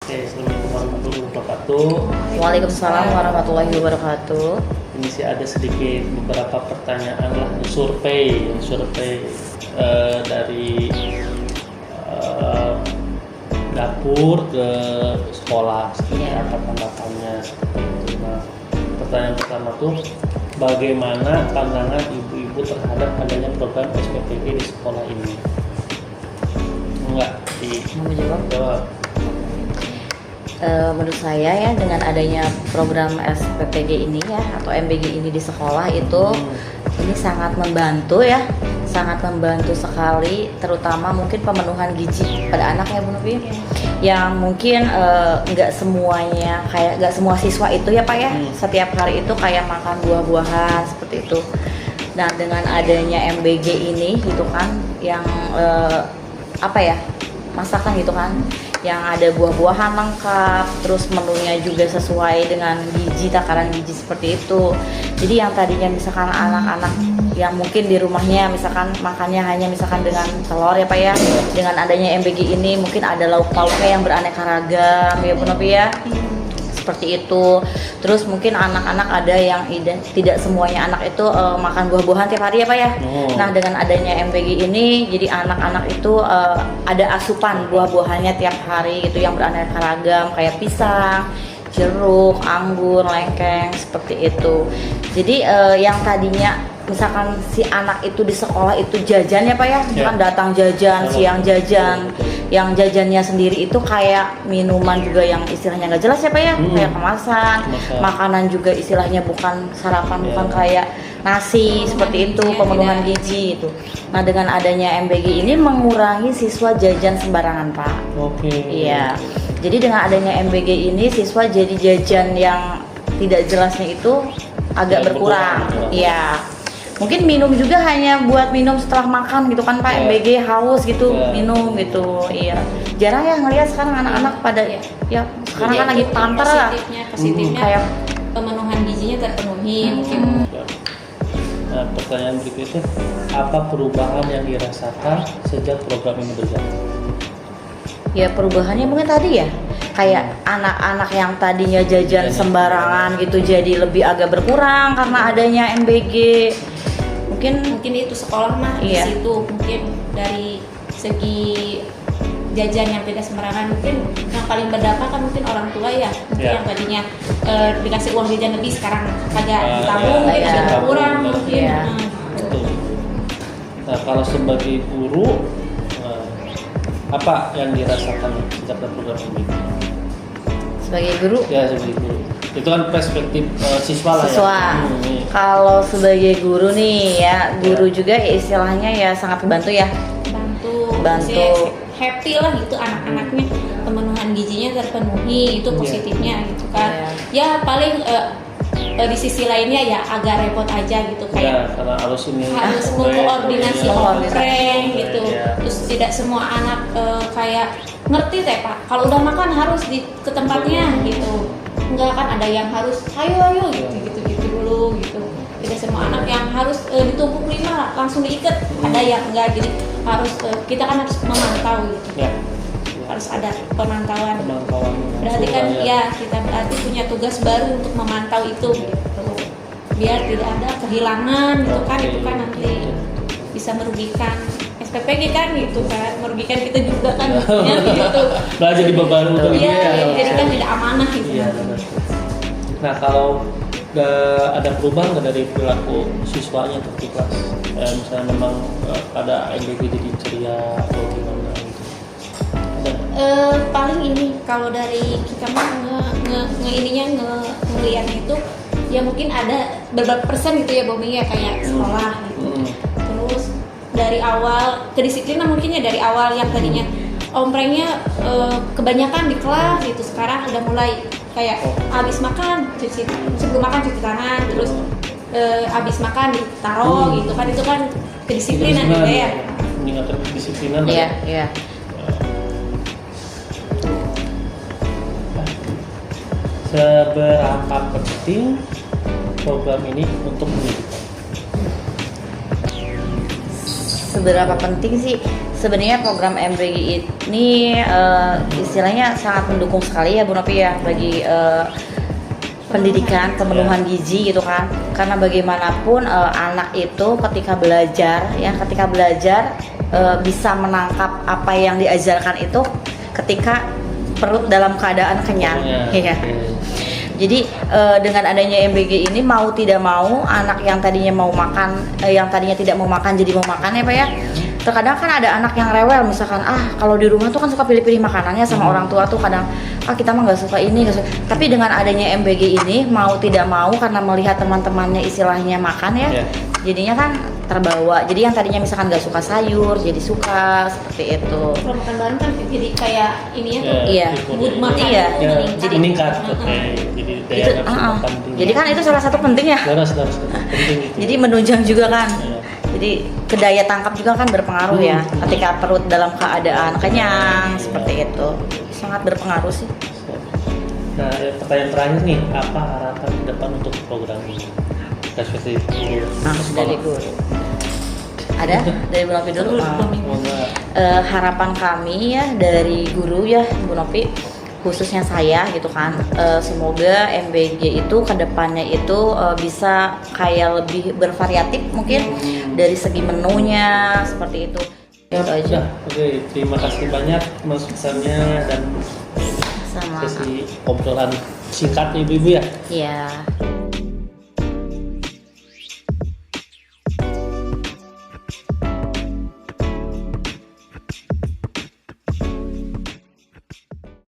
Oke, Assalamualaikum warahmatullahi wabarakatuh. Waalaikumsalam warahmatullahi wabarakatuh. Ini sih ada sedikit beberapa pertanyaan lah, survei dari dapur ke sekolah, seperti apa tanggapannya. Nah, pertanyaan pertama tuh, bagaimana pandangan ibu-ibu terhadap adanya program SPPG di sekolah ini? Enggak, Mau jawab? jawab. Menurut saya ya, dengan adanya program SPPG ini ya atau MBG ini di sekolah itu ini sangat membantu ya, sangat membantu sekali, terutama mungkin pemenuhan gizi pada anak ya Bu Novi, yang mungkin nggak semuanya kayak nggak semua siswa itu ya Pak ya setiap hari itu kayak makan buah-buahan seperti itu. Nah dengan adanya MBG ini gitu kan yang apa ya, masakan gitu kan yang ada buah-buahan lengkap, terus menunya juga sesuai dengan gizi, takaran gizi seperti itu. Jadi yang tadinya misalkan anak-anak yang mungkin di rumahnya misalkan makannya hanya misalkan dengan telur ya Pak ya, dengan adanya MBG ini mungkin ada lauk-lauknya yang beraneka ragam ya Bu Novi ya, seperti itu. Terus mungkin anak-anak ada yang tidak semuanya anak itu makan buah-buahan tiap hari ya Pak ya. Nah dengan adanya MBG ini jadi anak-anak itu ada asupan buah-buahannya tiap hari gitu yang beraneka ragam kayak pisang, jeruk, anggur, lengkeng seperti itu. Jadi yang tadinya misalkan si anak itu di sekolah itu jajan ya Pak ya, kan datang jajan, siang jajan, yang jajannya sendiri itu kayak minuman juga yang istilahnya nggak jelas ya Pak ya, kayak kemasan, makanan juga istilahnya bukan sarapan, bukan kayak nasi seperti itu, pemenuhan gizi itu. Nah dengan adanya MBG ini mengurangi siswa jajan sembarangan Pak. Oke. Iya. Jadi dengan adanya MBG ini siswa jadi jajan yang tidak jelasnya itu agak berkurang. Iya. Mungkin minum juga hanya buat minum setelah makan gitu kan Pak, MBG haus gitu, minum gitu. Iya. Jarang ya ngelihat sekarang anak-anak pada ya sekarang kan lagi pantar lah. Positifnya Kayak pemenuhan gizinya terpenuhi mungkin. Nah, pertanyaan berikutnya, apa perubahan yang dirasakan sejak program ini berjalan? ya perubahannya mungkin tadi ya kayak anak-anak yang tadinya jajan sembarangan gitu jadi lebih agak berkurang karena adanya MBG. Mungkin itu sekolah mah di situ mungkin dari segi jajan yang tidak sembarangan, mungkin yang paling berdampak kan mungkin orang tua ya, mungkin yang tadinya dikasih uang jajan lebih sekarang agak ditabung mungkin agak berkurang mungkin. Betul. Nah kalau sebagai guru apa yang dirasakan sejak program ini? sebagai guru? Ya sebagai guru. Itu kan perspektif siswa lah ya. Kalau sebagai guru nih ya, guru juga ya istilahnya ya sangat membantu ya. Bantu. Happy lah gitu anak-anaknya, pemenuhan gizinya terpenuhi, itu positifnya gitu kan. Ya paling di sisi lainnya ya agak repot aja gitu kayak karena harus mengkoordinasi prank gitu. Terus tidak semua anak kayak ngerti teh Pak, kalau udah makan harus ke tempatnya gitu. Enggak kan ada yang harus ayo gitu dulu gitu. Tidak semua anak yang harus ditumpuk 5 langsung diikat, ada yang enggak, jadi harus kita kan harus memantau gitu. Harus ada pemantauan. Berarti kan kita berarti punya tugas baru untuk memantau itu gitu. Biar tidak ada kehilangan gitu kan, itu kan nanti bisa merugikan SPPG kan gitu kan, merugikan kita juga kan gitu. Belajar di beban untuk jadi kan tidak amanah gitu. Nah kalau ada perubahan nggak dari perilaku siswanya untuk di kelas? Misalnya memang ada MBG jadi ceria atau gimana gitu? Paling ini kalau dari kita mah ngelihatnya itu ya mungkin ada beberapa persen gitu ya Bomi ya kayak sekolah gitu. Terus dari awal kedisiplinan mungkin ya dari awal yang tadinya omprengnya kebanyakan di kelas gitu, sekarang udah mulai kayak habis makan sebelum makan cuci tangan, terus habis makan ditaruh gitu kan, itu kan kedisiplinan juga ya. Meningkatkan kedisiplinan. Iya. Seberapa penting program ini untuk pendidikan? Seberapa penting sih? Sebenarnya program MBG ini istilahnya sangat mendukung sekali ya Bu Novi ya bagi pendidikan pemenuhan gizi gitu kan, karena bagaimanapun anak itu ketika belajar bisa menangkap apa yang diajarkan itu ketika perut dalam keadaan kenyang ya. Jadi dengan adanya MBG ini mau tidak mau anak yang tadinya mau makan, yang tadinya tidak mau makan jadi mau makan ya Pak ya. Terkadang kan ada anak yang rewel, misalkan kalau di rumah tuh kan suka pilih-pilih makanannya sama orang tua tuh kadang kita mah nggak suka ini, nggak suka. Tapi dengan adanya MBG ini mau tidak mau karena melihat teman-temannya istilahnya makan ya, jadinya kan terbawa. Jadi yang tadinya misalkan nggak suka sayur jadi suka seperti itu. Kalau makan bareng kan jadi kayak ini ya tuh. Iya. Mood makan Jadi meningkat. Jadi daya Itu, nafsu makan tinggi. jadi kan itu salah satu penting ya. Harus penting itu. Jadi menunjang juga kan. Iya. Jadi ke daya tangkap juga kan berpengaruh ya. Ketika perut dalam keadaan kenyang seperti itu sangat berpengaruh sih. Nah, pertanyaan terakhir nih, apa harapan ke depan untuk program ini? Spesifik Dari guru. Ada dari Bu Novi dulu. Harapan kami ya dari guru ya Bu Novi, khususnya saya gitu kan, semoga MBG itu kedepannya itu bisa kayak lebih bervariatif mungkin dari segi menunya seperti itu. Itu aja. Oke, terima kasih banyak Mas pesannya dan Sama. sesi obrolan singkat ibu-ibu ya. Iya.